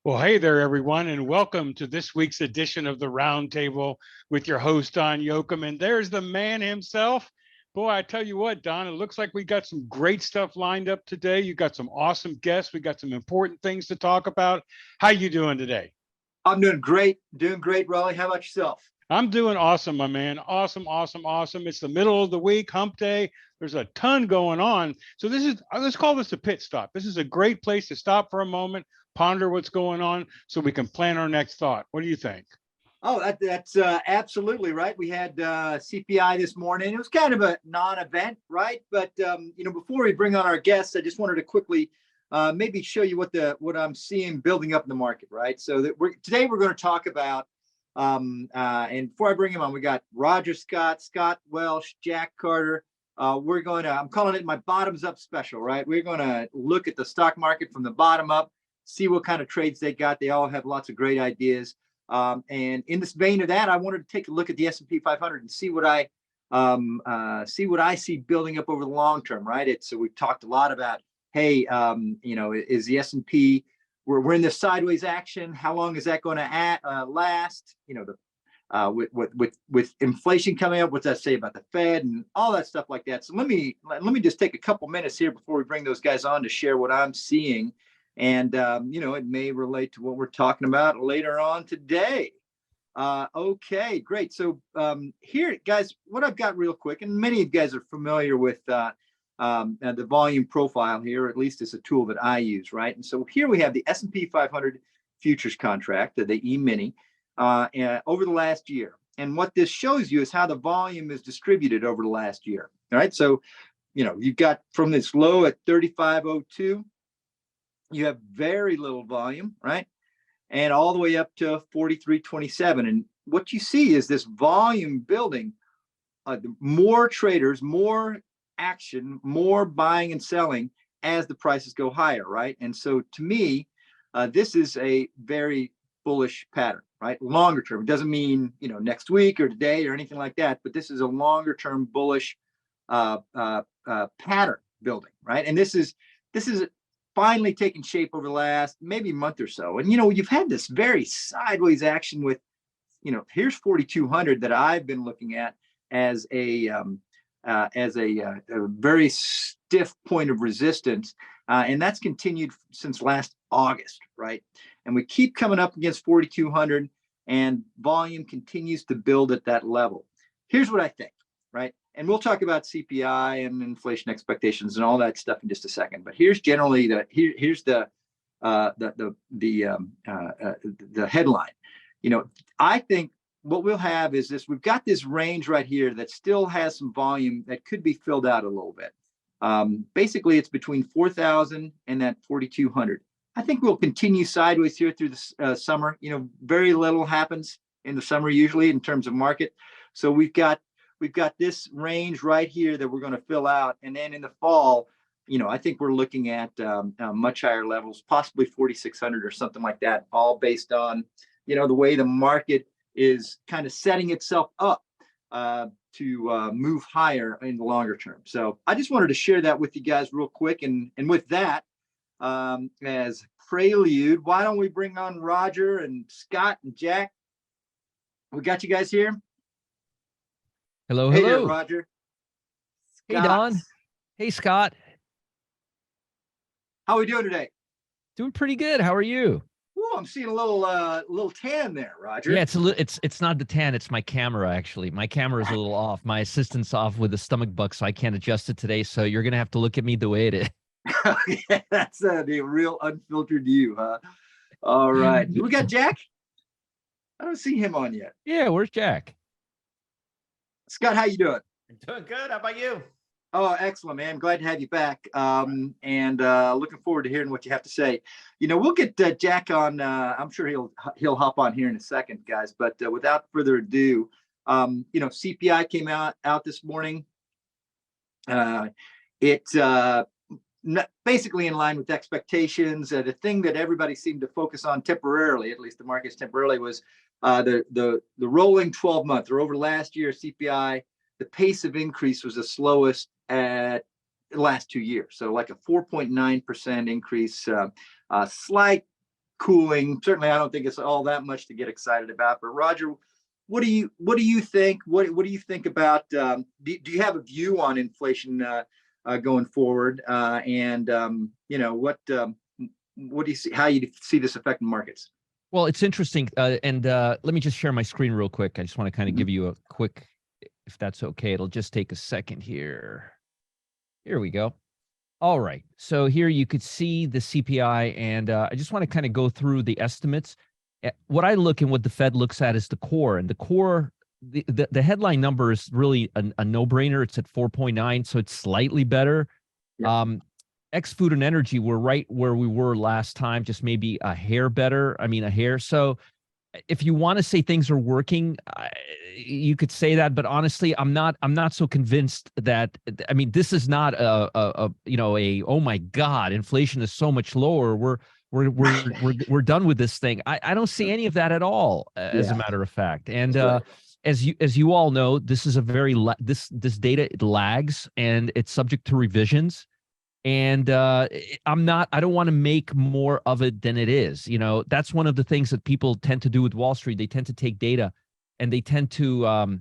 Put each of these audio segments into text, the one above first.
Well, hey there, everyone, and welcome to this week's edition of the Roundtable with your host, Don Yocham. And there's the man himself. Boy, I tell you what, Don, it looks like we got some great stuff lined up today. You got some awesome guests. We got some important things to talk about. How you doing today? I'm doing great, Raleigh. How about yourself? I'm doing awesome, my man. Awesome, awesome, awesome. It's the middle of the week, hump day. There's a ton going on. So let's call this a pit stop. This is a great place to stop for a moment, ponder what's going on so we can plan our next thought. What do you think? Oh, that's absolutely right. We had CPI this morning. It was kind of a non-event, right? But before we bring on our guests, I just wanted to quickly maybe show you what I'm seeing building up in the market, right? So today we're going to talk about, and before I bring him on, we got Roger Scott, Scott Welsh, Jack Carter. I'm calling it my bottoms up special, right? We're going to look at the stock market from the bottom up, see what kind of trades they got. They all have lots of great ideas. And in this vein of that, I wanted to take a look at the S&P 500 and see what I see building up over the long term, right? So we've talked a lot about, hey, is the S&P, we're in this sideways action. How long is that going to last? With inflation coming up, what's that say about the Fed and all that stuff like that? So let me just take a couple minutes here before we bring those guys on to share what I'm seeing. And, it may relate to what we're talking about later on today. Okay, great. So here, guys, what I've got real quick, and many of you guys are familiar with the volume profile here, or at least it's a tool that I use, right? And so here we have the S&P 500 futures contract, the E-mini, over the last year. And what this shows you is how the volume is distributed over the last year, all right? So, you've got from this low at 3502, you have very little volume, right? And all the way up to 4327. And what you see is this volume building, more traders, more action, more buying and selling as the prices go higher, right? And so to me, this is a very bullish pattern, right? Longer term. It doesn't mean, next week or today or anything like that, but this is a longer term bullish pattern building, right? And this is finally taken shape over the last maybe month or so. And, you've had this very sideways action with, here's 4,200 that I've been looking at as a very stiff point of resistance. And that's continued since last August, right? And we keep coming up against 4,200 and volume continues to build at that level. Here's what I think, right? And we'll talk about CPI and inflation expectations and all that stuff in just a second. But here's generally here's the headline. I think what we'll have is this: we've got this range right here that still has some volume that could be filled out a little bit. Basically, it's between 4,000 and that 4,200. I think we'll continue sideways here through the summer. Very little happens in the summer usually in terms of market. So we've got this range right here that we're going to fill out. And then in the fall, I think we're looking at much higher levels, possibly 4,600 or something like that, all based on, the way the market is kind of setting itself up to move higher in the longer term. So I just wanted to share that with you guys real quick. And with that, as prelude, why don't we bring on Roger and Scott and Jack? We got you guys here. Hello, Hey hello. there, Roger. Hey, Don. Hey, Scott. How are we doing today? Doing pretty good. How are you? Oh, I'm seeing a little tan there, Roger. Yeah, it's not the tan. It's my camera, actually. My camera is a little off. My assistant's off with a stomach bug, so I can't adjust it today. So you're going to have to look at me the way it is. Yeah, that's the real unfiltered you, huh? All right. We got Jack? I don't see him on yet. Yeah, where's Jack? Scott, how you doing? I'm doing good. How about you? Oh, excellent, man. Glad to have you back. And looking forward to hearing what you have to say. We'll get Jack on. I'm sure he'll hop on here in a second, guys. But without further ado, CPI came out this morning. It's basically in line with expectations. The thing that everybody seemed to focus on temporarily, at least the markets temporarily, was the rolling 12-month or over last year CPI. The pace of increase was the slowest at the last 2 years. So like a 4.9% increase, slight cooling. Certainly, I don't think it's all that much to get excited about. But Roger, what do you think? What do you think about? Do you have a view on inflation going forward? And what do you see? How you see this affecting markets? Well, it's interesting. And let me just share my screen real quick. I just want to kind of give you a quick, if that's okay. It'll just take a second here. Here we go. All right. So here you could see the CPI, and I just want to kind of go through the estimates. What I look and what the Fed looks at is the core, and the core, the headline number is really a no-brainer. It's at 4.9, so it's slightly better. Yep. Ex food and energy, we're right where we were last time, just maybe a hair better. I mean, a hair. So if you want to say things are working, you could say that, but honestly, I'm not so convinced that. I mean, this is not a oh my God, inflation is so much lower. We're done with this thing. I don't see any of that at all, as a matter of fact. And as you all know, this is a very this data lags, and it's subject to revisions. And I don't want to make more of it than it is. That's one of the things that people tend to do with Wall Street. They tend to take data and they tend to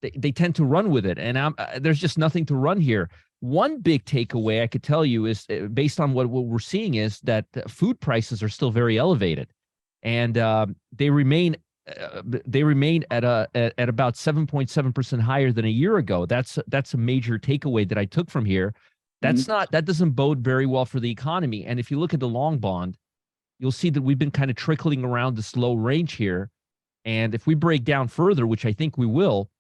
they tend to run with it. And there's just nothing to run here. One big takeaway I could tell you is, based on what we're seeing, is that food prices are still very elevated, and they remain at about 7.7% higher than a year ago. That's a major takeaway that I took from here. That doesn't bode very well for the economy. And if you look at the long bond, you'll see that we've been kind of trickling around this low range here. And if we break down further, which I think we will,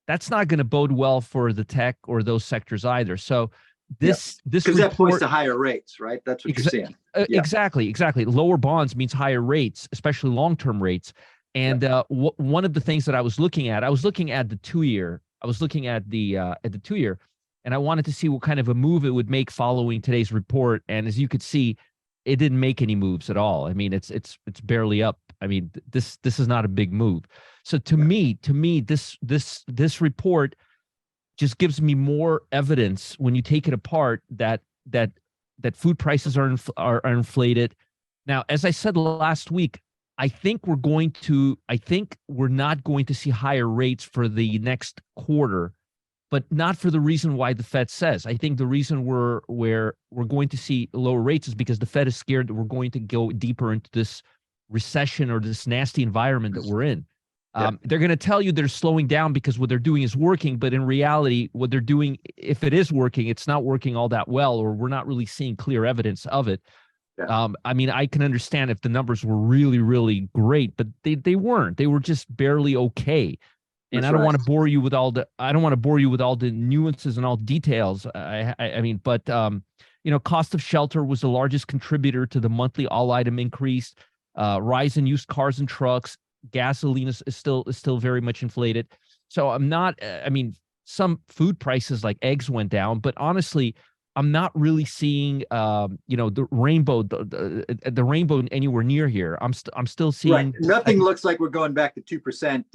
that's not going to bode well for the tech or those sectors either. So this because that points to higher rates, right? That's what you're saying. Exactly. Lower bonds means higher rates, especially long-term rates. And one of the things that I was looking at the 2-year. I was looking at the 2-year. And I wanted to see what kind of a move it would make following today's report. And as you could see, it didn't make any moves at all. I mean, it's barely up. I mean, this is not a big move. So to me, this report just gives me more evidence, when you take it apart, that food prices are inflated. Now, as I said last week, I think we're not going to see higher rates for the next quarter, but not for the reason why the Fed says. I think the reason we're going to see lower rates is because the Fed is scared that we're going to go deeper into this recession or this nasty environment that we're in. They're going to tell you they're slowing down because what they're doing is working, but in reality, what they're doing, if it is working, it's not working all that well, or we're not really seeing clear evidence of it. I mean, I can understand if the numbers were really, really great, but they weren't. They were just barely okay. And I don't want to bore you with all the nuances and all details. I mean, but cost of shelter was the largest contributor to the monthly all item increase. Rise in used cars and trucks, gasoline is still very much inflated. So I'm not. I mean, some food prices like eggs went down, but honestly, I'm not really seeing the rainbow anywhere near here. I'm still seeing nothing. Looks like we're going back to 2%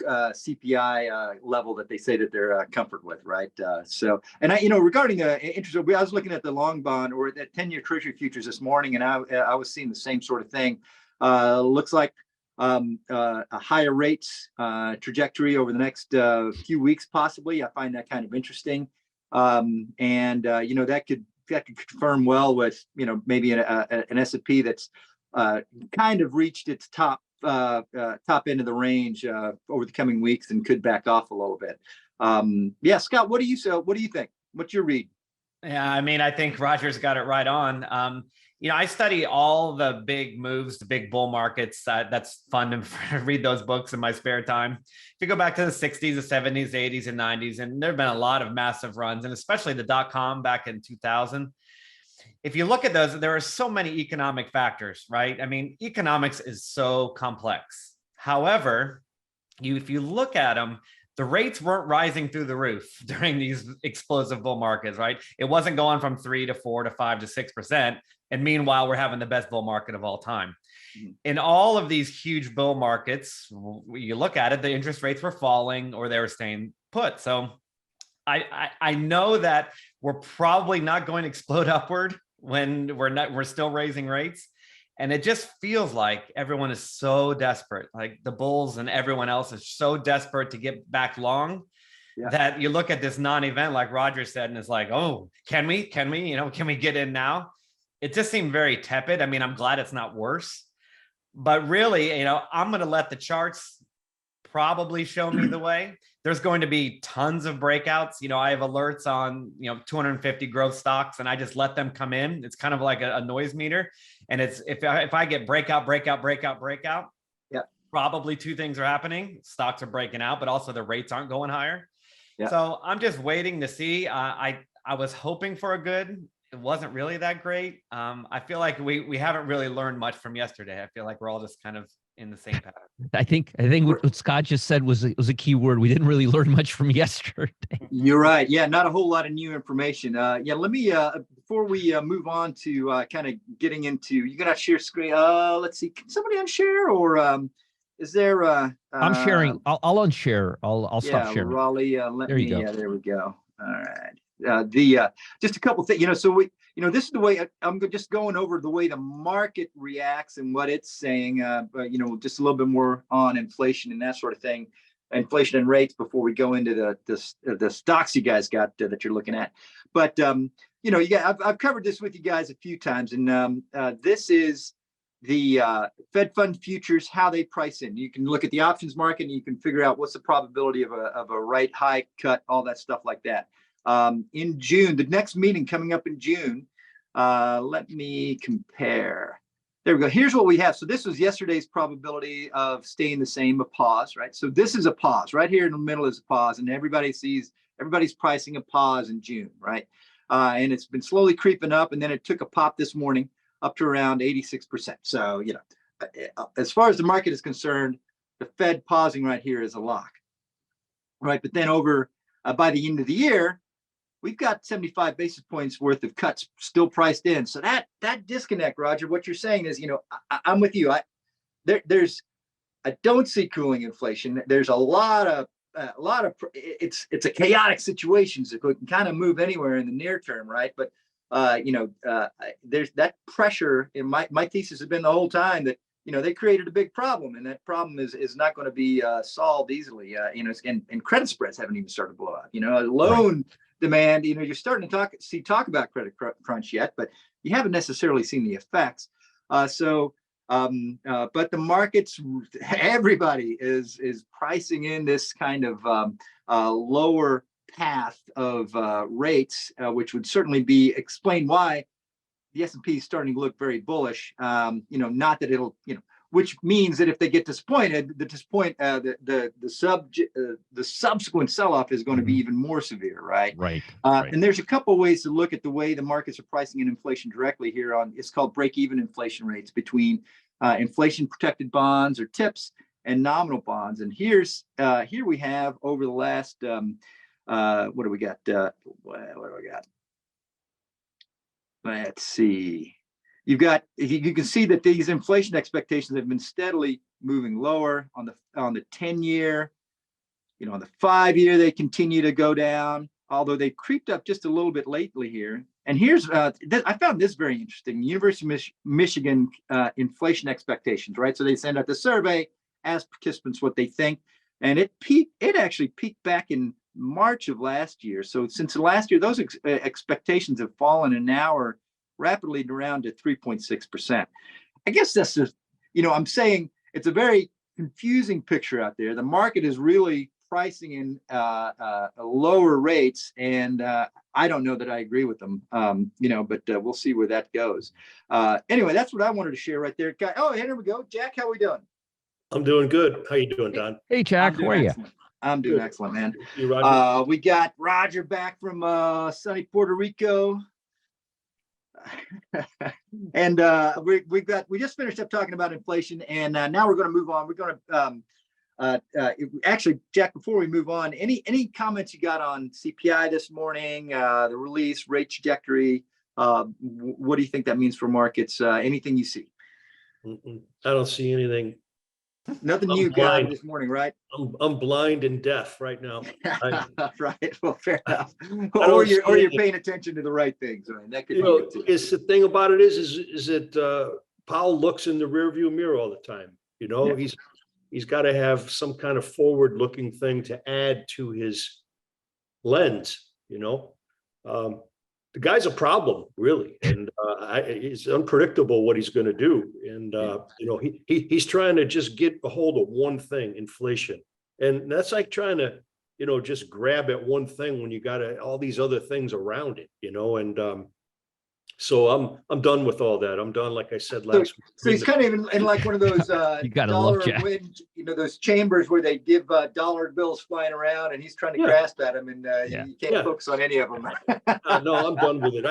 CPI level that they say that they're comfort with, right? So, and regarding interest, I was looking at the long bond or that 10-year Treasury futures this morning, and I was seeing the same sort of thing. Looks like a higher rates trajectory over the next few weeks, possibly. I find that kind of interesting. That could confirm well with maybe an S&P that's kind of reached its top end of the range over the coming weeks and could back off a little bit. Scott, what do you think? What's your read? Yeah, I mean, I think Roger's got it right on. I study all the big moves, the big bull markets. That's fun to read those books in my spare time. If you go back to the 60s, the 70s, the 80s, and 90s, and there have been a lot of massive runs, and especially the .com back in 2000. If you look at those, there are so many economic factors, right? I mean, economics is so complex. However, if you look at them, the rates weren't rising through the roof during these explosive bull markets, right? It wasn't going from 3 to 4 to 5 to 6%. And meanwhile, we're having the best bull market of all time. In all of these huge bull markets, you look at it, the interest rates were falling or they were staying put. So I know that we're probably not going to explode upward when we're still raising rates. And it just feels like everyone is so desperate, like the bulls and everyone else is so desperate to get back long that you look at this non-event, like Roger said, and it's like, oh, can we, can we get in now? It just seemed very tepid. I mean, I'm glad it's not worse, but really, I'm going to let the charts probably show me the way. There's going to be tons of breakouts. I have alerts on, 250 growth stocks, and I just let them come in. It's kind of like a noise meter. And it's, if I get breakout, probably two things are happening. Stocks are breaking out, but also the rates aren't going higher. So I'm just waiting to see. I was hoping for a good. It wasn't really that great. I feel like we haven't really learned much from yesterday. I feel like we're all just kind of in the same pattern. I think what Scott just said was a key word. We didn't really learn much from yesterday. You're right. Yeah, not a whole lot of new information. Let me before we move on to kind of getting into, you're gonna share screen. Let's see, can somebody unshare, or is there? I'm sharing. I'll unshare. I'll stop sharing. Raleigh, There you go. There we go. All right. Just a couple things. So this is the way I'm just going over the way the market reacts and what it's saying. Just a little bit more on inflation and that sort of thing, inflation and rates, before we go into the stocks you guys got that you're looking at. But I've covered this with you guys a few times, and this is the Fed fund futures, how they price in. You can look at the options market and you can figure out what's the probability of a rate hike, cut, all that stuff like that. In June, the next meeting coming up in June, let me compare. There we go. Here's what we have. So this was yesterday's probability of staying the same, a pause, right? So this is a pause. Right here in the middle is a pause, and everybody's pricing a pause in June, right? And it's been slowly creeping up, and then it took a pop this morning up to around 86%. So, as far as the market is concerned, the Fed pausing right here is a lock, right? But then over by the end of the year, we've got 75 basis points worth of cuts still priced in. So that disconnect, Roger, what you're saying is, I'm with you. I don't see cooling inflation. There's a lot of it's a chaotic situation, so it can kind of move anywhere in the near term, right? But there's that pressure. In my thesis has been the whole time that they created a big problem, and that problem is not going to be solved easily. And credit spreads haven't even started to blow out. Loan demand. You're starting to talk about credit crunch yet, but you haven't necessarily seen the effects. But the markets, everybody is pricing in this kind of lower path of rates, which would certainly be explain why the S&P is starting to look very bullish. Not that it'll, which means that if they get disappointed, the subsequent sell-off is going to be even more severe, right? Right. And there's a couple ways to look at the way the markets are pricing in inflation directly here on. It's called break-even inflation rates between inflation-protected bonds or TIPS and nominal bonds. And here we have over the last. What do we got? Let's see. You can see that these inflation expectations have been steadily moving lower on the 10-year. On the 5-year, they continue to go down, although they creeped up just a little bit lately here. And here's I found this very interesting. University of Michigan inflation expectations, right? So they send out the survey, ask participants what they think, and it actually peaked back in March of last year. So since the last year, those expectations have fallen and now are rapidly around to 3.6%. I guess that's just, I'm saying it's a very confusing picture out there. The market is really pricing in lower rates, and I don't know that I agree with them, but we'll see where that goes. Anyway, that's what I wanted to share right there. Oh, here we go. Jack, how are we doing? I'm doing good. How you doing, Don? Hey, Jack, how are you? I'm doing excellent, man. You, Roger? We got Roger back from sunny Puerto Rico. And we just finished up talking about inflation, and now we're going to move on. We're going to actually, Jack, before we move on, any comments you got on CPI this morning, the release, rate trajectory? What do you think that means for markets? Anything you see? I don't see anything. Nothing new got this morning, right? I'm blind and deaf right now. Right. Well, fair enough. Or you're paying attention to the right things. I mean, that could be good too. Is the thing about it is it Powell looks in the rearview mirror all the time. You know, Yeah. he's got to have some kind of forward-looking thing to add to his lens. You know, the guy's a problem, really, and it's unpredictable what he's going to do. And you know, he's trying to just get a hold of one thing, inflation, and that's like trying to, you know, just grab at one thing when you got all these other things around it. You know, and so I'm done with all that. I'm done, like I said last week. So he's kind of in like one of those You gotta love dollar Jack. wind, you know, those chambers where they give dollar bills flying around, and he's trying to grasp at them, and you can't focus on any of them. No, I'm done with it.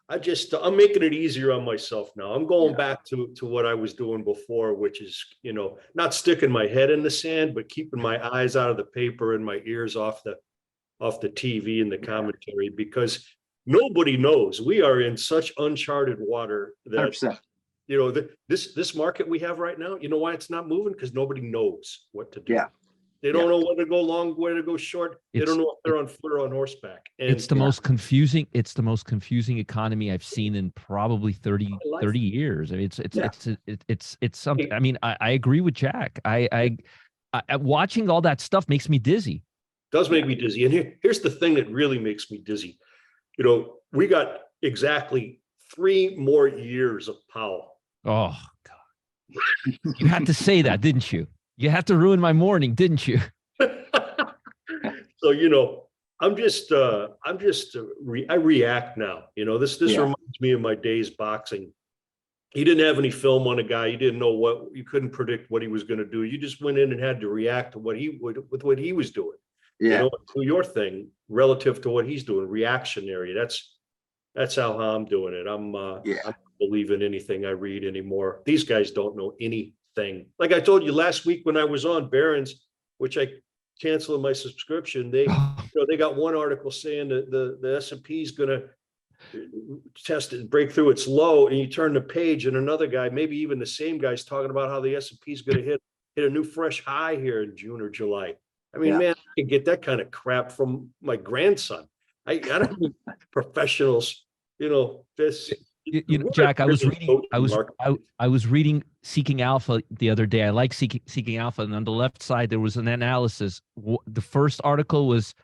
I'm making it easier on myself now. I'm going back to what I was doing before, which is, you know, not sticking my head in the sand, but keeping my eyes out of the paper and my ears off the TV and the commentary, because nobody knows. We are in such uncharted water that 100%. you know, this market we have right now, you know why it's not moving? Because nobody knows what to do. Yeah. They don't know where to go long, where to go short. They don't know if they're on foot or on horseback. And It's the most confusing. It's the most confusing economy I've seen in probably 30 years. I mean, it's something. I mean, I agree with Jack. I watching all that stuff makes me dizzy. Does make me dizzy. And here's the thing that really makes me dizzy. You know, we got exactly 3 more years of Powell. Oh God, you had to say that, didn't you? You had to ruin my morning, didn't you? So, you know, I react now. You know, this reminds me of my days boxing. You didn't have any film on a guy. You didn't know you couldn't predict what he was going to do. You just went in and had to react to what he was doing. Yeah. You know, to your thing relative to what he's doing, reactionary. That's how I'm doing it. I'm I don't believe in anything I read anymore. These guys don't know anything. Like I told you last week when I was on Barron's, which I canceled my subscription, they got one article saying that the S&P is going to test it, break through its low, and you turn the page and another guy, maybe even the same guy's talking about how the S&P is going to hit a new fresh high here in June or July. I mean, man, I can get that kind of crap from my grandson. I don't need professionals, you know, this. You know, Jack, I was reading Seeking Alpha the other day. I like Seeking Alpha, and on the left side there was an analysis. The first article was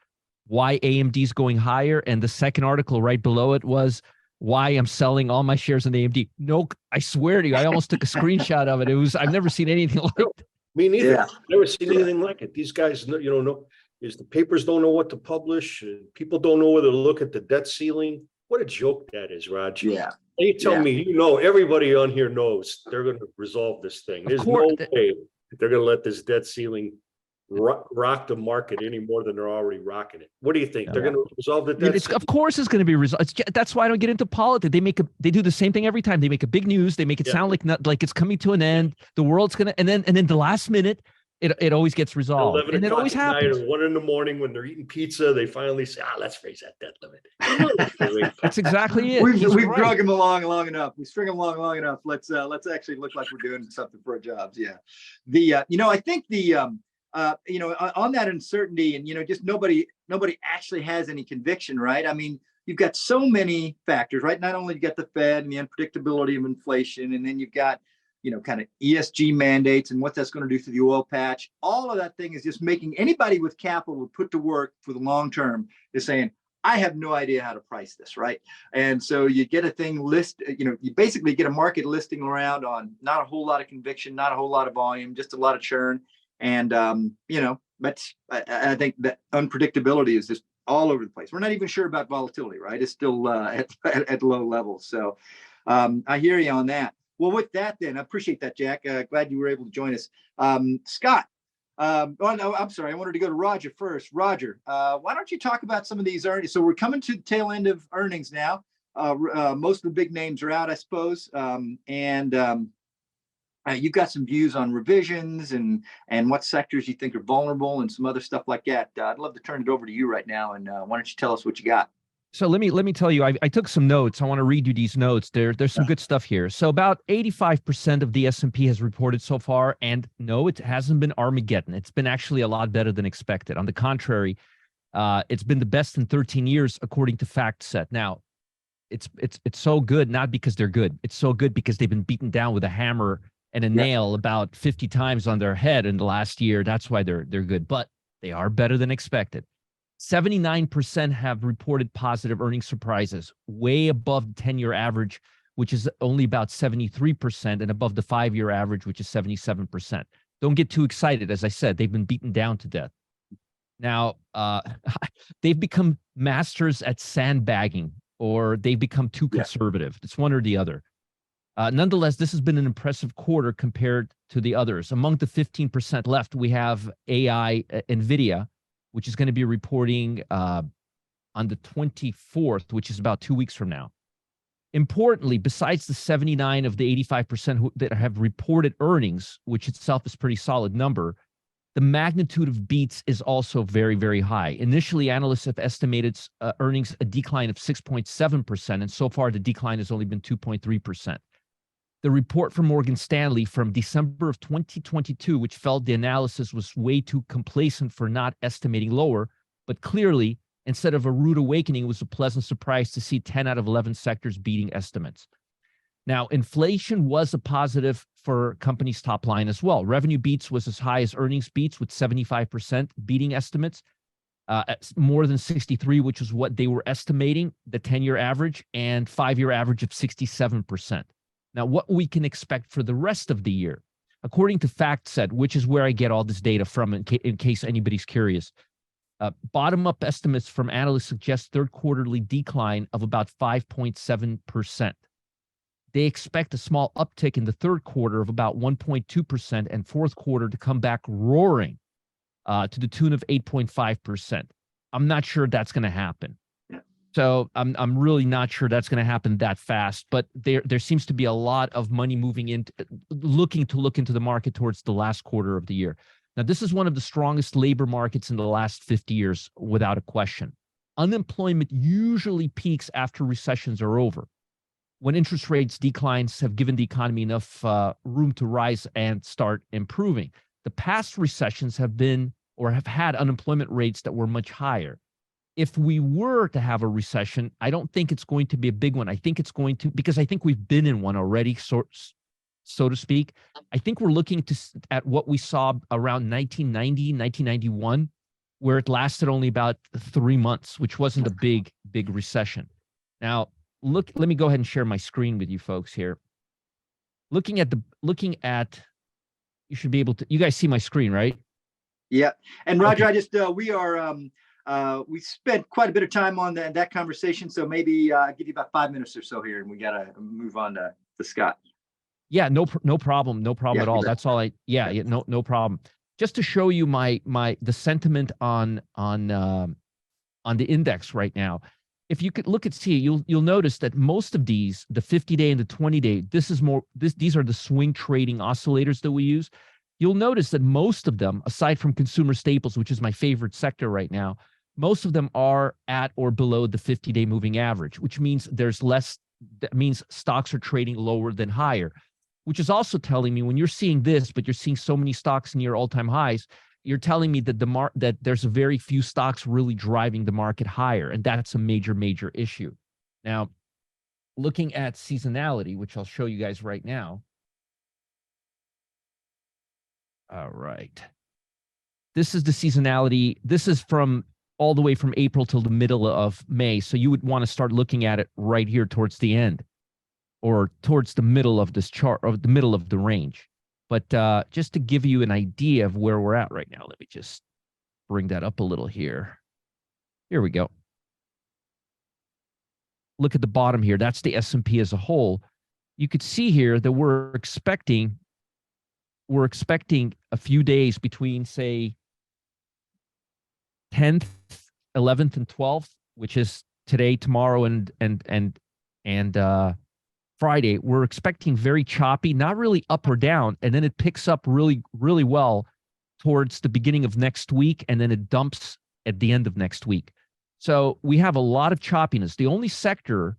why AMD's going higher, and the second article right below it was why I'm selling all my shares in AMD. No, I swear to you, I almost took a screenshot of it. I've never seen anything like that. Me neither. Yeah. Never seen anything like it. These guys, you know, the papers don't know what to publish. People don't know whether to look at the debt ceiling. What a joke that is, Raj. Yeah. You tell me, you know, everybody on here knows they're going to resolve this thing. There's no way they're going to let this debt ceiling rock the market any more than they're already rocking it. What do you think? They're going to resolve the debt ceiling? Of course it's going to be resolved. That's why I don't get into politics. They do the same thing every time. They make a big news. They make it sound like it's coming to an end. The world's going to, and then the last minute, it always gets resolved. And it always happens. Or 1 a.m. when they're eating pizza, they finally say, let's raise that debt limit. That's exactly it. We've drug him along long enough. We string him along long enough. Let's actually look like we're doing something for our jobs. Yeah. You know, I think you know, on that uncertainty, and, you know, just nobody actually has any conviction, right? I mean, you've got so many factors, right? Not only you got the Fed and the unpredictability of inflation, and then you've got, you know, kind of ESG mandates and what that's going to do to the oil patch. All of that thing is just making anybody with capital to put to work for the long term is saying, I have no idea how to price this, right? And so you get a thing you know, you basically get a market listing around on not a whole lot of conviction, not a whole lot of volume, just a lot of churn. And, you know, but I think that unpredictability is just all over the place. We're not even sure about volatility, right? It's still at low levels. So I hear you on that. Well, with that, then, I appreciate that, Jack. Glad you were able to join us. Scott, oh, no, I'm sorry. I wanted to go to Roger first. Roger, why don't you talk about some of these earnings? So we're coming to the tail end of earnings now. Most of the big names are out, I suppose. You've got some views on revisions and what sectors you think are vulnerable and some other stuff like that. I'd love to turn it over to you right now. And why don't you tell us what you got? So let me tell you, I took some notes. I want to read you these notes. There's some good stuff here. So about 85% of the S&P has reported so far, and no, it hasn't been Armageddon. It's been actually a lot better than expected. On the contrary, it's been the best in 13 years, according to FactSet. Now, it's so good, not because they're good. It's so good because they've been beaten down with a hammer and a nail about 50 times on their head in the last year. That's why they're good, but they are better than expected. 79% have reported positive earnings surprises, way above the 10-year average, which is only about 73%, and above the 5-year average, which is 77%. Don't get too excited. As I said, they've been beaten down to death. Now, they've become masters at sandbagging, or they've become too conservative. It's one or the other. Nonetheless, this has been an impressive quarter compared to the others. Among the 15% left, we have AI, NVIDIA, which is going to be reporting on the 24th, which is about 2 weeks from now. Importantly, besides the 79 of the 85% that have reported earnings, which itself is a pretty solid number, the magnitude of beats is also very, very high. Initially, analysts have estimated earnings a decline of 6.7%, and so far the decline has only been 2.3%. The report from Morgan Stanley from December of 2022, which felt the analysis was way too complacent for not estimating lower, but clearly, instead of a rude awakening, it was a pleasant surprise to see 10 out of 11 sectors beating estimates. Now, inflation was a positive for companies' top line as well. Revenue beats was as high as earnings beats, with 75% beating estimates, at more than 63, which is what they were estimating, the 10-year average, and 5-year average of 67%. Now, what we can expect for the rest of the year, according to FactSet, which is where I get all this data from in case anybody's curious, bottom-up estimates from analysts suggest third quarterly decline of about 5.7%. They expect a small uptick in the third quarter of about 1.2%, and fourth quarter to come back roaring to the tune of 8.5%. I'm not sure that's going to happen. So I'm really not sure that's going to happen that fast, but there seems to be a lot of money moving in, looking into the market towards the last quarter of the year. Now, this is one of the strongest labor markets in the last 50 years, without a question. Unemployment usually peaks after recessions are over, when interest rates declines have given the economy enough room to rise and start improving. The past recessions have been, or have had, unemployment rates that were much higher. If we were to have a recession, I don't think it's going to be a big one. I think it's going to, because I think we've been in one already, so to speak. I think we're looking at what we saw around 1990, 1991, where it lasted only about 3 months, which wasn't a big recession. Now, let me go ahead and share my screen with you folks here. Looking at, you should be able to, you guys see my screen, right? Yeah. And Roger, Okay. I just, we spent quite a bit of time on that conversation. So maybe I'll give you about 5 minutes or so here, and we got to move on to Scott. Yeah, no problem at all. That's all no problem. Just to show you the sentiment on the index right now. If you could look at you'll notice that most of these, the 50-day and the 20-day, these are the swing trading oscillators that we use. You'll notice that most of them, aside from consumer staples, which is my favorite sector right now, most of them are at or below the 50-day moving average, which means there's less. That means stocks are trading lower than higher, which is also telling me, when you're seeing this, but you're seeing so many stocks near all-time highs, you're telling me that that there's very few stocks really driving the market higher, and that's a major issue. Now, looking at seasonality, which I'll show you guys right now. All right. This is the seasonality. This is from all the way from April till the middle of May. So you would want to start looking at it right here towards the end, or towards the middle of this chart, or the middle of the range. But just to give you an idea of where we're at right now, let me just bring that up a little here. Here we go. Look at the bottom here. That's the S&P as a whole. You could see here that we're expecting a few days between, say, 10th, 11th, and 12th, which is today, tomorrow, and Friday. We're expecting very choppy, not really up or down, and then it picks up really well towards the beginning of next week, and then it dumps at the end of next week. So we have a lot of choppiness. The only sector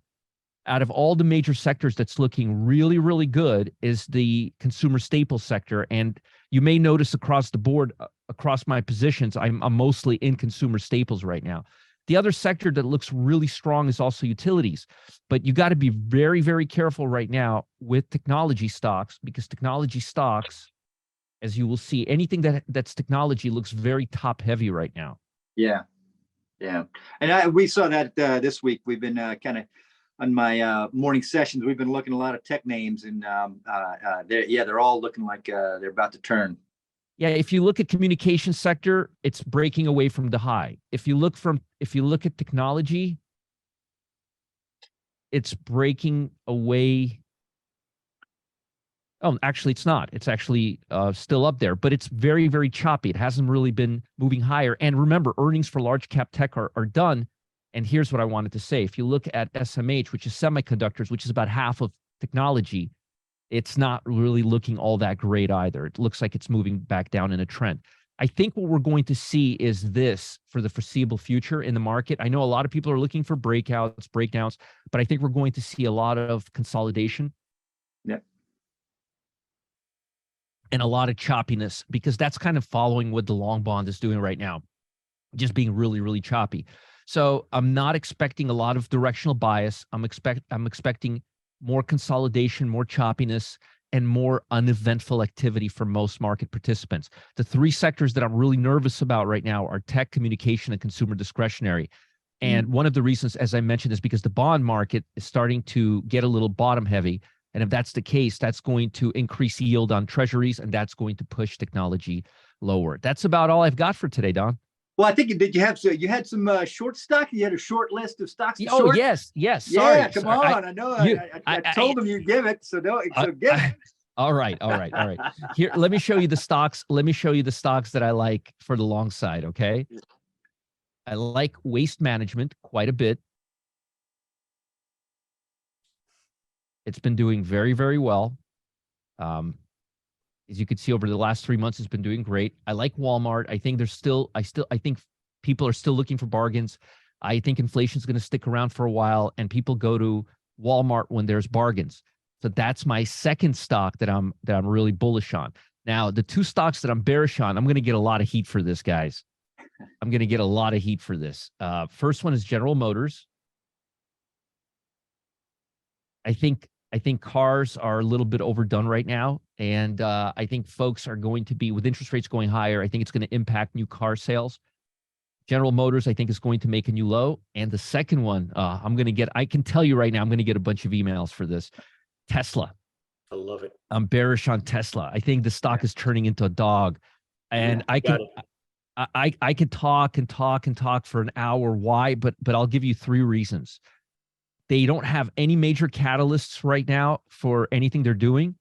out of all the major sectors that's looking really good is the consumer staples sector. And you may notice across the board, across my positions, I'm mostly in consumer staples right now. The other sector that looks really strong is also utilities. But you got to be very, very careful right now with technology stocks, because technology stocks, as you will see, anything that's technology looks very top heavy right now. Yeah. Yeah. And we saw that this week. We've been kind of on my morning sessions, we've been looking at a lot of tech names, and they're all looking like they're about to turn. Yeah, if you look at communication sector, it's breaking away from the high. If you look at technology, it's breaking away. Oh, actually, it's not. It's actually still up there, but it's very, very choppy. It hasn't really been moving higher. And remember, earnings for large cap tech are done. And here's what I wanted to say. If you look at SMH, which is semiconductors, which is about half of technology, it's not really looking all that great either. It looks like it's moving back down in a trend. I think what we're going to see is this for the foreseeable future in the market. I know a lot of people are looking for breakdowns, but I think we're going to see a lot of consolidation. Yeah. And a lot of choppiness, because that's kind of following what the long bond is doing right now, just being really, really choppy. So I'm not expecting a lot of directional bias. I'm expecting more consolidation, more choppiness, and more uneventful activity for most market participants. The three sectors that I'm really nervous about right now are tech, communication, and consumer discretionary. And one of the reasons, as I mentioned, is because the bond market is starting to get a little bottom heavy. And if that's the case, that's going to increase yield on treasuries, and that's going to push technology lower. That's about all I've got for today, Don. Well, I think you had some short stock. You had a short list of stocks. To Oh, short. yes. Sorry. Yeah, come on. I know. I told them you'd give it, so give it. All right. Here, let me show you the stocks. Let me show you the stocks that I like for the long side. Okay. I like waste management quite a bit. It's been doing very, very well. As you can see, over the last 3 months, it's been doing great. I like Walmart. I think I think people are still looking for bargains. I think inflation is going to stick around for a while, and people go to Walmart when there's bargains. So that's my second stock that I'm really bullish on. Now, the two stocks that I'm bearish on, I'm going to get a lot of heat for this, guys. I'm going to get a lot of heat for this. First one is General Motors. I think cars are a little bit overdone right now. And I think folks are going to be, with interest rates going higher, I think it's going to impact new car sales. General Motors, I think, is going to make a new low. And the second one, I can tell you right now, I'm going to get a bunch of emails for this. Tesla. I love it. I'm bearish on Tesla. I think the stock is turning into a dog. And I could talk for an hour. Why? But I'll give you three reasons. They don't have any major catalysts right now for anything they're doing.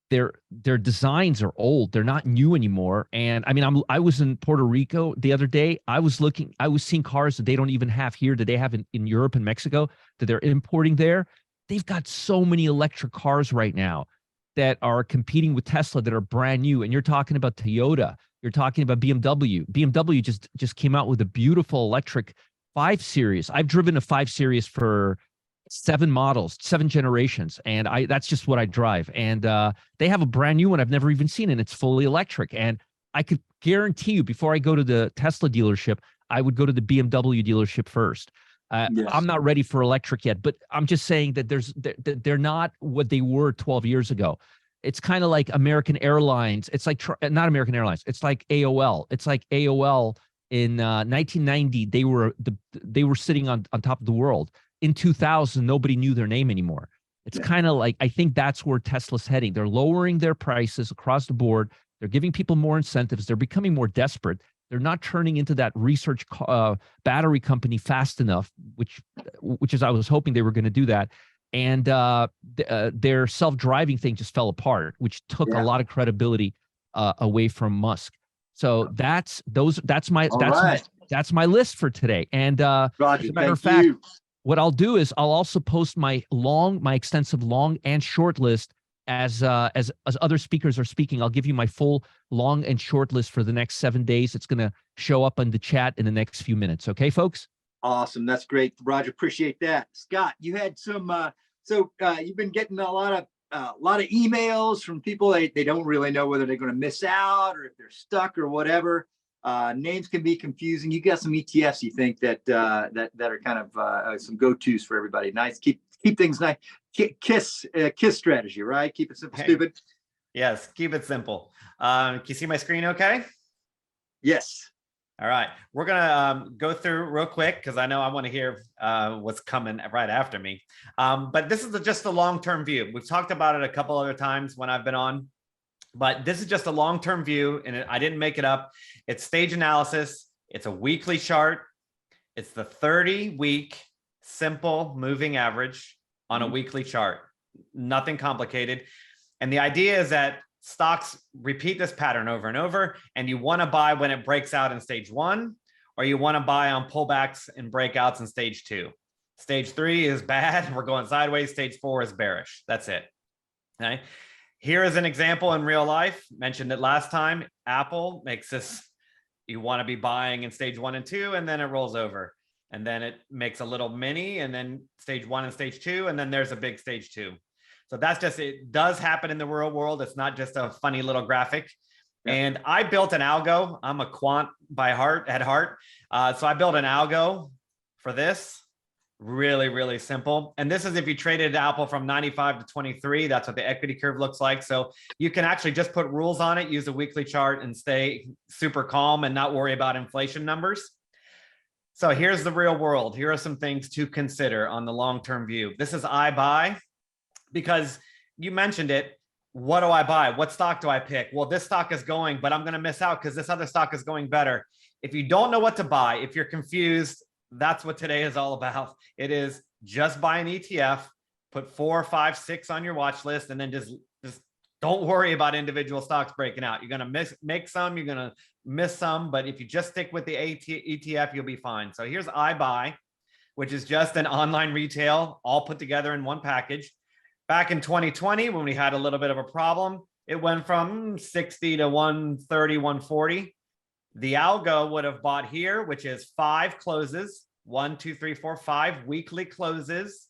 Their designs are old. They're not new anymore. And I mean, I was in Puerto Rico the other day. I was seeing cars that they don't even have here, that they have in Europe and Mexico, that they're importing there. They've got so many electric cars right now that are competing with Tesla that are brand new. And you're talking about Toyota. You're talking about BMW. BMW just came out with a beautiful electric 5 Series. I've driven a 5 Series for 7 models, 7 generations. And that's just what I drive. And they have a brand new one I've never even seen, and it's fully electric. And I could guarantee you, before I go to the Tesla dealership, I would go to the BMW dealership first. Yes. I'm not ready for electric yet, but I'm just saying that they're not what they were 12 years ago. It's kind of like American Airlines. It's like not American Airlines. It's like AOL. It's like AOL in 1990. They were sitting on top of the world. In 2000, nobody knew their name anymore. It's kind of like, I think that's where Tesla's heading. They're lowering their prices across the board. They're giving people more incentives. They're becoming more desperate. They're not turning into that research battery company fast enough, which is, I was hoping they were going to do that. And their self-driving thing just fell apart, which took a lot of credibility away from Musk. So that's my list for today. And Roger, as a matter of fact, what I'll do is I'll also post my extensive long and short list as other speakers are speaking. I'll give you my full long and short list for the next 7 days. It's going to show up in the chat in the next few minutes. Okay, folks? Awesome. That's great, Roger. Appreciate that. Scott, you had some, you've been getting a lot of emails from people. They don't really know whether they're going to miss out or if they're stuck or whatever. Names can be confusing. You got some ETFs you think that that are kind of some go-tos for everybody. Nice. Keep things nice. Kiss strategy, right? Keep it simple, stupid. Yes, keep it simple. Can you see my screen okay? Yes. All right. We're going to go through real quick because I know I want to hear what's coming right after me. But this is just a long-term view. We've talked about it a couple other times when I've been on, but this is just a long-term view, and I didn't make it up. It's stage analysis. It's a weekly chart. It's the 30-week simple moving average on a weekly chart. Nothing complicated. And the idea is that stocks repeat this pattern over and over, and you want to buy when it breaks out in stage 1, or you want to buy on pullbacks and breakouts in stage 2. Stage 3 is bad. We're going sideways. Stage 4 is bearish. That's it. Okay. Here is an example in real life. Mentioned it last time. Apple makes this, you want to be buying in stage 1 and 2, and then it rolls over. And then it makes a little mini, and then stage 1 and stage 2, and then there's a big stage 2. So that's just, it does happen in the real world. It's not just a funny little graphic. Yeah. And I built an algo. I'm a quant at heart. So I built an algo for this. Really, really simple. And this is if you traded Apple from 95 to 23, that's what the equity curve looks like. So you can actually just put rules on it, use a weekly chart, and stay super calm and not worry about inflation numbers. So here's the real world. Here are some things to consider on the long-term view. This is I buy, because you mentioned it. What do I buy? What stock do I pick? Well, this stock is going, but I'm going to miss out because this other stock is going better. If you don't know what to buy, if you're confused, that's what today is all about. It is just buy an ETF, put 4, 5, 6 on your watch list, and then just don't worry about individual stocks breaking out. You're going to make some, you're going to miss some, but if you just stick with the ETF, you'll be fine. So here's iBuy, which is just an online retail all put together in one package. Back in 2020, when we had a little bit of a problem, it went from 60 to 130, 140. The algo would have bought here, which is 5 closes, 1, 2, 3, 4, 5 weekly closes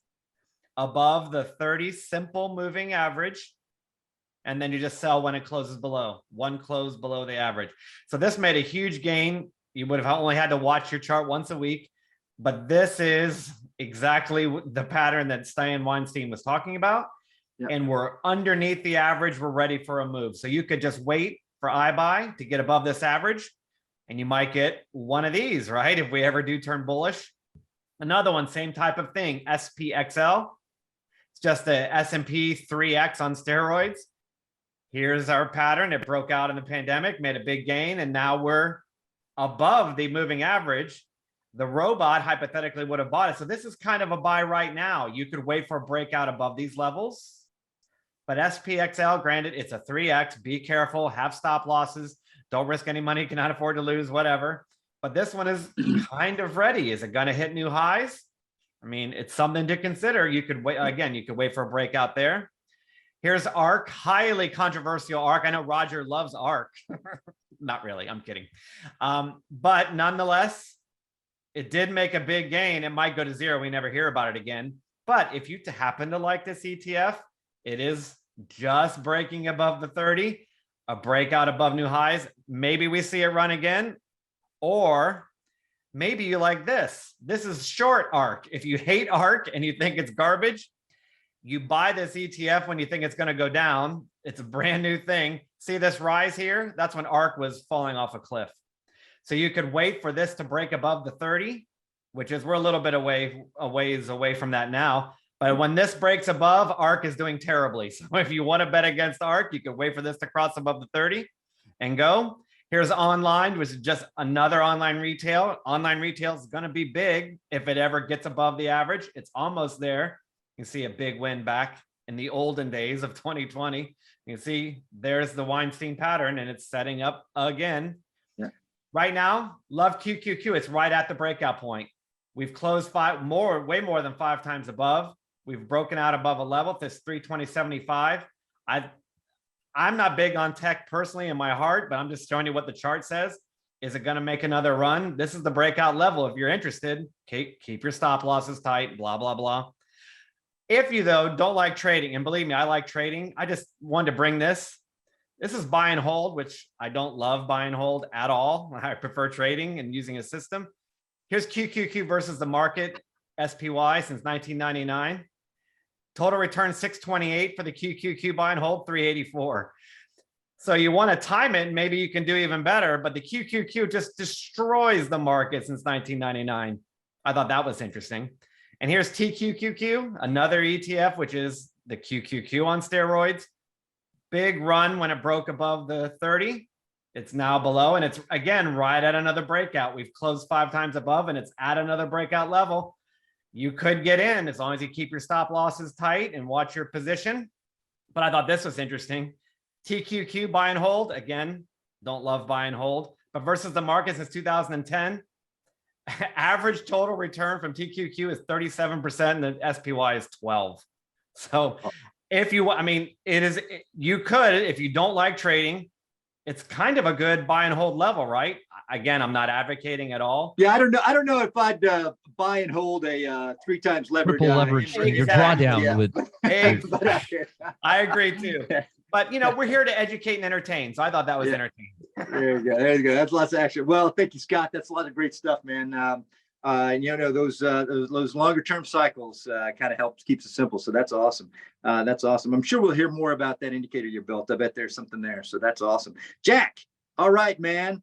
above the 30 simple moving average. And then you just sell when it closes below, 1 close below the average. So this made a huge gain. You would have only had to watch your chart once a week, but this is exactly the pattern that Stan Weinstein was talking about. Yep. And we're underneath the average. We're ready for a move. So you could just wait for iBuy to get above this average, and you might get one of these, right? If we ever do turn bullish. Another one, same type of thing, SPXL. It's just the S&P 3X on steroids. Here's our pattern. It broke out in the pandemic, made a big gain, and now we're above the moving average. The robot hypothetically would have bought it. So this is kind of a buy right now. You could wait for a breakout above these levels. But SPXL, granted, it's a 3X. Be careful, have stop losses. Don't risk any money you cannot afford to lose, whatever. But this one is kind of ready. Is it going to hit new highs? I mean, it's something to consider. You could wait, again, you could wait for a breakout there. Here's ARK, highly controversial ARK. I know Roger loves ARK. Not really, I'm kidding. But nonetheless, it did make a big gain. It might go to 0. We never hear about it again. But if you happen to like this ETF, it is just breaking above the 30, a breakout above new highs. Maybe we see it run again, or maybe you like this. This is short ARK. If you hate ARK and you think it's garbage, you buy this ETF when you think it's going to go down. It's a brand new thing. See this rise here? That's when ARK was falling off a cliff. So you could wait for this to break above the 30, which is we're a little bit a ways away from that now. But when this breaks above, ARK is doing terribly. So if you want to bet against ARK, you could wait for this to cross above the 30 and go. Here's online, which is just another online retail. Online retail is going to be big if it ever gets above the average. It's almost there. You can see a big win back in the olden days of 2020. You can see there's the Weinstein pattern, and it's setting up again. Yeah. Right now, love QQQ. It's right at the breakout point. We've closed way more than 5 times above. We've broken out above a level. This 320.75. I'm not big on tech personally in my heart, but I'm just showing you what the chart says. Is it going to make another run? This is the breakout level. If you're interested, keep your stop losses tight, blah, blah, blah. If you, though, don't like trading, and believe me, I like trading. I just wanted to bring this. This is buy and hold, which I don't love buy and hold at all. I prefer trading and using a system. Here's QQQ versus the market, SPY since 1999. Total return 628 for the QQQ buy and hold, 384. So you want to time it, maybe you can do even better, but the QQQ just destroys the market since 1999. I thought that was interesting. And here's TQQQ, another ETF, which is the QQQ on steroids. Big run when it broke above the 30. It's now below, and it's again right at another breakout. We've closed 5 times above, and it's at another breakout level. You could get in as long as you keep your stop losses tight and watch your position. But I thought this was interesting. TQQ buy and hold, again, don't love buy and hold, but versus the market since 2010, average total return from TQQ is 37% and the SPY is 12. So if you, I mean, you could, if you don't like trading, it's kind of a good buy and hold level, right? Again, I'm not advocating at all. Yeah, I don't know if I'd buy and hold a 3 times levered. Triple leverage index. your drawdown Yeah. with. I agree too. But you know, we're here to educate and entertain. So I thought that was entertaining. There you go. There you go. That's lots of action. Well, thank you, Scott. That's a lot of great stuff, man. You know, those longer term cycles kind of helps keeps it simple. So that's awesome. That's awesome. I'm sure we'll hear more about that indicator you built. I bet there's something there. So that's awesome. Jack. All right, man.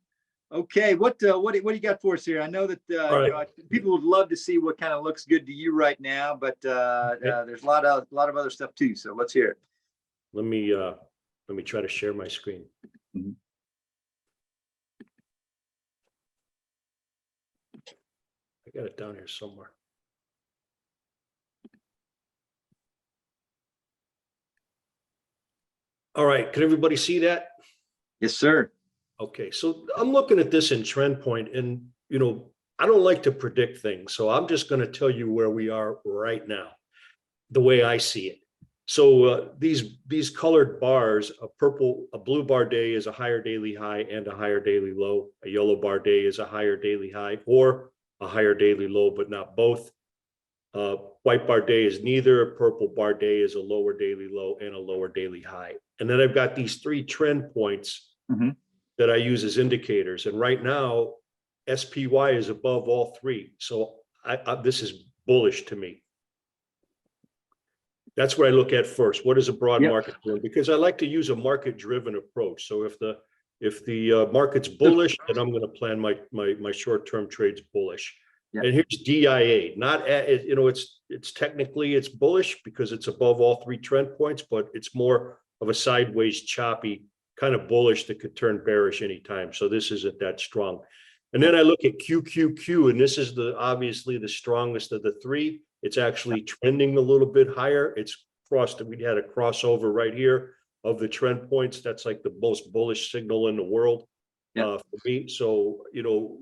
Okay. What do you got for us here? I know that you know, people would love to see what kind of looks good to you right now, but there's a lot of other stuff too. So let's hear it. Let me try to share my screen. Mm-hmm. I got it down here somewhere. All right, can everybody see that? Yes, sir. Okay, so I'm looking at this in trend point, and you know, I don't like to predict things, so I'm just going to tell you where we are right now, the way I see it. So these colored bars, a blue bar day is a higher daily high and a higher daily low. A yellow bar day is a higher daily high or a higher daily low, but not both. White bar day is neither. A purple bar day is a lower daily low and a lower daily high. And then I've got these 3 trend points that I use as indicators. And right now, SPY is above all 3. So this is bullish to me. That's what I look at first. What is a broad market doing? Because I like to use a market-driven approach. So if the market's bullish, then I'm going to plan my short-term trades bullish. And here's DIA. Not you know, it's technically it's bullish because it's above all 3 trend points, but it's more of a sideways choppy kind of bullish that could turn bearish anytime. So this isn't that strong. And then I look at QQQ, and this is obviously the strongest of the 3. It's actually trending a little bit higher. It's crossed. We had a crossover right here of the trend points. That's like the most bullish signal in the world for me. So, you know,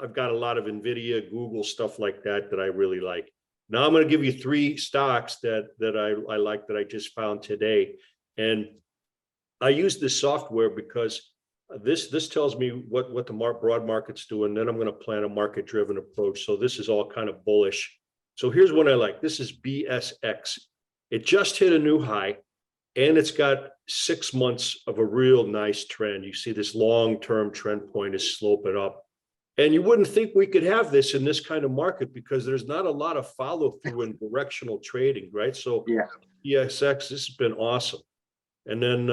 I've got a lot of NVIDIA, Google, stuff like that I really like. Now I'm going to give you 3 stocks that I like that I just found today. And I use this software because this tells me what the broad market's doing. Then I'm going to plan a market-driven approach. So this is all kind of bullish. So here's what I like. This is BSX. It just hit a new high, and it's got 6 months of a real nice trend. You see this long-term trend point is sloping up. And you wouldn't think we could have this in this kind of market because there's not a lot of follow-through in directional trading, right? So BSX, this has been awesome. And then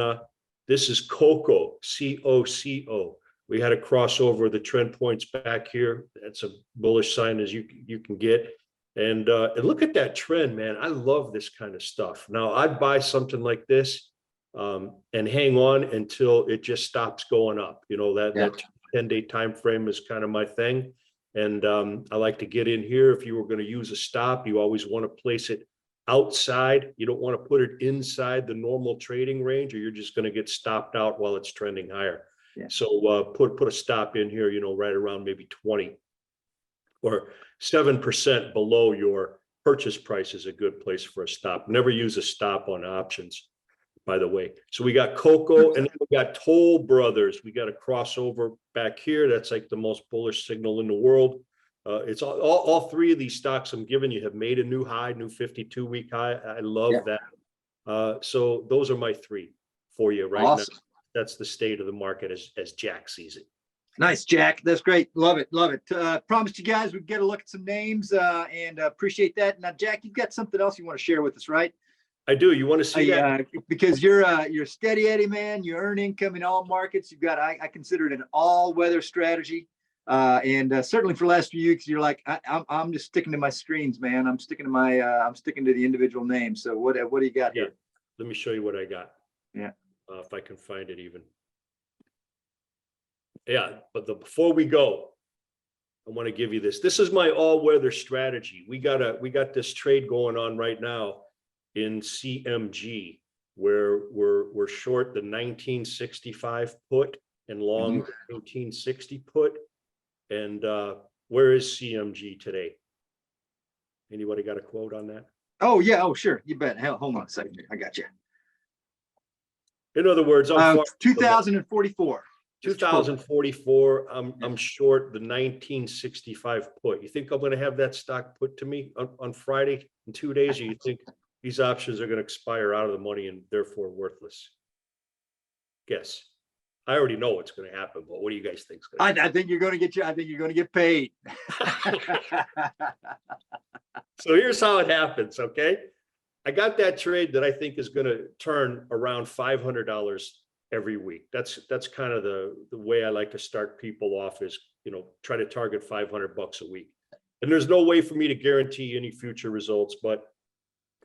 this is COCO, COCO. We had a crossover of the trend points back here. That's a bullish sign as you can get. And look at that trend, man. I love this kind of stuff. Now, I'd buy something like this and hang on until it just stops going up. You know, that 10-day time frame is kind of my thing. And I like to get in here. If you were going to use a stop, you always want to place it outside. You don't want to put it inside the normal trading range, or you're just going to get stopped out while it's trending higher. So put a stop in here, you know, right around maybe 20 or 7% below your purchase price is a good place for a stop. Never use a stop on options, by the way. So we got COCO, and then we got Toll Brothers. We got a crossover back here. That's like the most bullish signal in the world. It's all 3 of these stocks I'm giving you have made a new high, new 52-week high. I love that. So those are my 3. for you right Awesome. now. That's the state of the market as Jack sees it. Nice, Jack. That's great. Love it. Love it. Promised you guys we'd get a look at some names and appreciate that. Now, Jack, you've got something else you want to share with us, right? I do. You want to see that? Because you're a steady Eddie, man. You earn income in all markets. You've got, I consider it an all-weather strategy. And certainly for the last few weeks, you're like, I'm just sticking to my screens, man. I'm sticking to the individual names. So what do you got here? Let me show you what I got. Yeah. If I can find it even. Yeah, but before we go, I want to give you this. This is my all-weather strategy. We got this trade going on right now in CMG, where we're short the 1965 put and long the 1960 put. And where is CMG today? Anybody got a quote on that? Oh yeah. Oh sure. You bet. Hell, hold on a second. I got you. In other words, I'm 2044. 2044. I'm short the 1965 put. You think I'm going to have that stock put to me on Friday in 2 days? Or you think these options are going to expire out of the money and therefore worthless? Guess. I already know what's going to happen, but what do you guys think? I think you're going to get I think you're going to get paid. So here's how it happens. Okay. I got that trade that I think is going to turn around $500 every week. That's kind of the way I like to start people off is, try to target $500 a week. And there's no way for me to guarantee any future results, but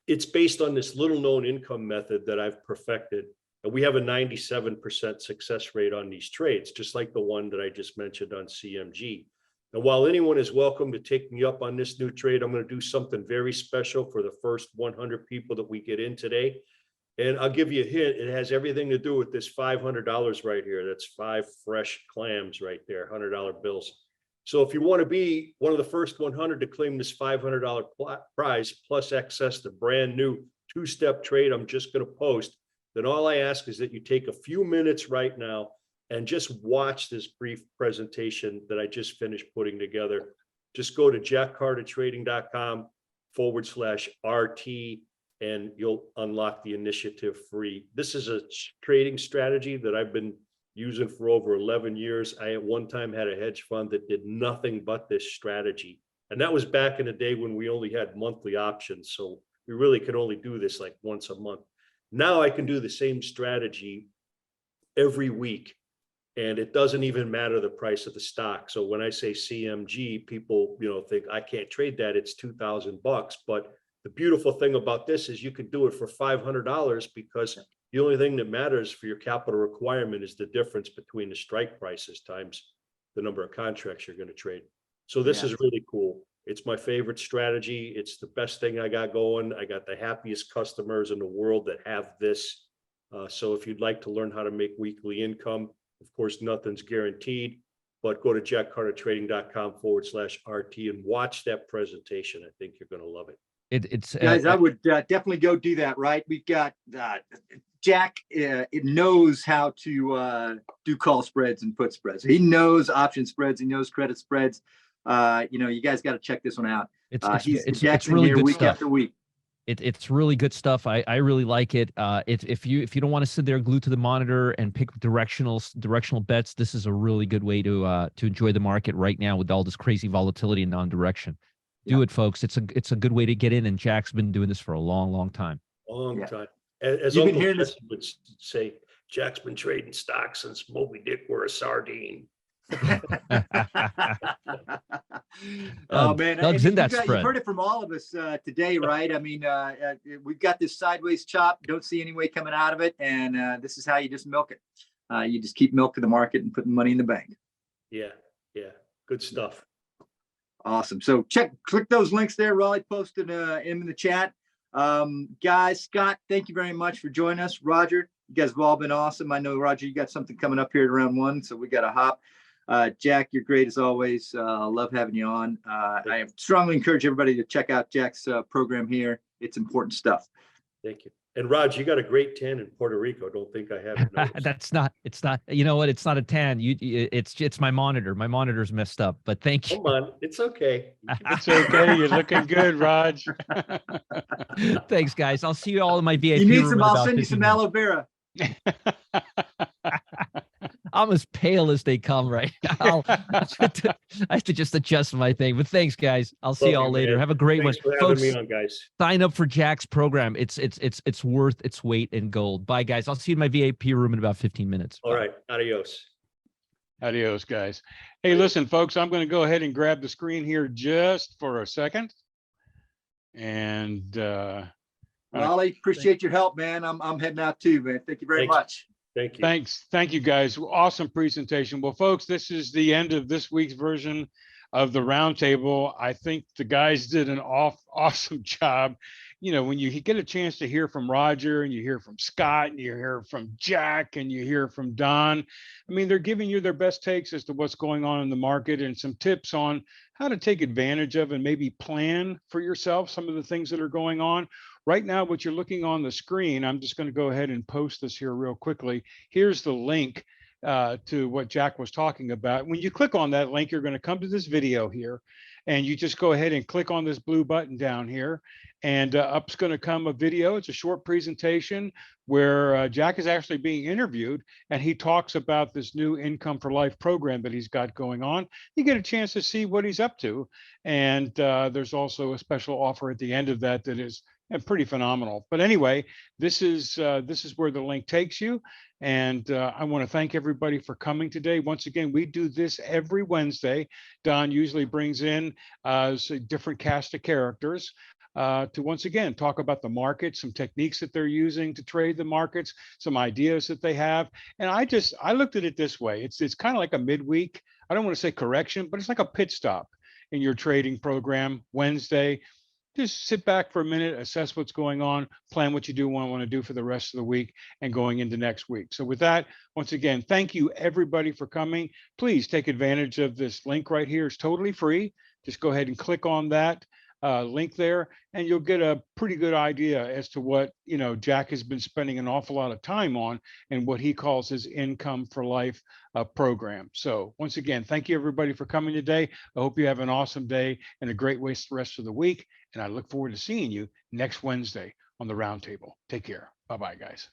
it's based on this little known income method that I've perfected. And we have a 97% success rate on these trades, just like the one that I just mentioned on CMG. And while anyone is welcome to take me up on this new trade, I'm going to do something very special for the first 100 people that we get in today. And I'll give you a hint. It has everything to do with this $500 right here. That's 5 fresh clams right there, $100 bills. So if you want to be one of the first 100 to claim this $500 prize plus access to brand new 2-step trade I'm just going to post, then all I ask is that you take a few minutes right now and just watch this brief presentation that I just finished putting together. Just go to jackcartertrading.com/RT and you'll unlock the initiative free. This is a trading strategy that I've been using for over 11 years. I at one time had a hedge fund that did nothing but this strategy. And that was back in the day when we only had monthly options. So we really could only do this like once a month. Now I can do the same strategy every week. And it doesn't even matter the price of the stock. So when I say CMG, people, think I can't trade that. It's $2,000. But the beautiful thing about this is you could do it for $500 because the only thing that matters for your capital requirement is the difference between the strike prices times the number of contracts you're going to trade. So this is really cool. It's my favorite strategy. It's the best thing I got going. I got the happiest customers in the world that have this. So if you'd like to learn how to make weekly income, of course, nothing's guaranteed, but go to jackcartertrading.com/RT and watch that presentation. I think you're going to love it. It's guys, I would definitely go do that. Right. We've got Jack. It knows how to do call spreads and put spreads. He knows option spreads. He knows credit spreads. You guys got to check this one out. It's really good week stuff. after week. It's really good stuff. I really like it. If you don't want to sit there glued to the monitor and pick directional bets, this is a really good way to enjoy the market right now with all this crazy volatility and non-direction. Do it, folks. It's a good way to get in, and Jack's been doing this for a long time. Long time. As You've Uncle been hearing this would say, Jack's been trading stocks since Moby Dick were a sardine. Oh man, Doug's in that you've spread. heard it from all of us today, right? I mean, we've got this sideways chop. Don't see any way coming out of it, and this is how you just milk it. You just keep milking the market and putting money in the bank. Yeah, good stuff. Awesome. So click those links there. Raleigh posted in the chat. Guys, Scott, thank you very much for joining us. Roger, you guys have all been awesome. I know, Roger, you got something coming up here at round 1, so we got to hop. Jack, you're great as always. Love having you on. I strongly encourage everybody to check out Jack's program here. It's important stuff. Thank you. And Raj, you got a great tan in Puerto Rico. Don't think I haven't noticed. It's not, you know what? It's not a tan. It's my monitor. My monitor's messed up, but thank you. Come on. It's okay. It's okay. You're looking good, Raj. Thanks, guys. I'll see you all in my VIP You need room some, in I'll about send you 15 some minutes. aloe vera. I'm as pale as they come right now. I have to just adjust my thing. But thanks, guys. I'll see Love y'all you, later. man. Have a great Thanks one. for having Folks, me on, guys. sign up for Jack's program. It's worth its weight in gold. Bye, guys. I'll see you in my VIP room in about 15 minutes. All Bye. right. Adios. Adios, guys. Hey, Adios. listen, folks, I'm going to go ahead and grab the screen here just for a second. And Raleigh, appreciate your help, man. I'm heading out too, man. Thank you very Thanks. much. Thank you. thanks. Thank you, guys. Awesome presentation. Well, folks, this is the end of this week's version of the roundtable. I think the guys did an awesome job. You know, when you get a chance to hear from Roger and you hear from Scott and you hear from Jack and you hear from Don, I mean, they're giving you their best takes as to what's going on in the market and some tips on how to take advantage of and maybe plan for yourself some of the things that are going on. Right now, what you're looking on the screen, I'm just going to go ahead and post this here real quickly. Here's the link to what Jack was talking about. When you click on that link, you're going to come to this video here, and you just go ahead and click on this blue button down here, and up's going to come a video. It's a short presentation where Jack is actually being interviewed, and he talks about this new Income for Life program that he's got going on. You get a chance to see what he's up to, and there's also a special offer at the end of that that is pretty phenomenal. But anyway, this is where the link takes you. And I want to thank everybody for coming today. Once again, we do this every Wednesday. Don usually brings in a different cast of characters to once again talk about the market, some techniques that they're using to trade the markets, some ideas that they have. And I looked at it this way. It's kind of like a midweek. I don't want to say correction, but it's like a pit stop in your trading program Wednesday. Just sit back for a minute, assess what's going on, plan what you do want to do for the rest of the week and going into next week. So with that, once again, thank you everybody for coming. Please take advantage of this link right here. It's totally free. Just go ahead and click on that link there, and you'll get a pretty good idea as to what, you know, Jack has been spending an awful lot of time on and what he calls his Income for Life program. So once again, thank you everybody for coming today. I hope you have an awesome day and a great rest of the week. And I look forward to seeing you next Wednesday on the Roundtable. Take care. Bye-bye, guys.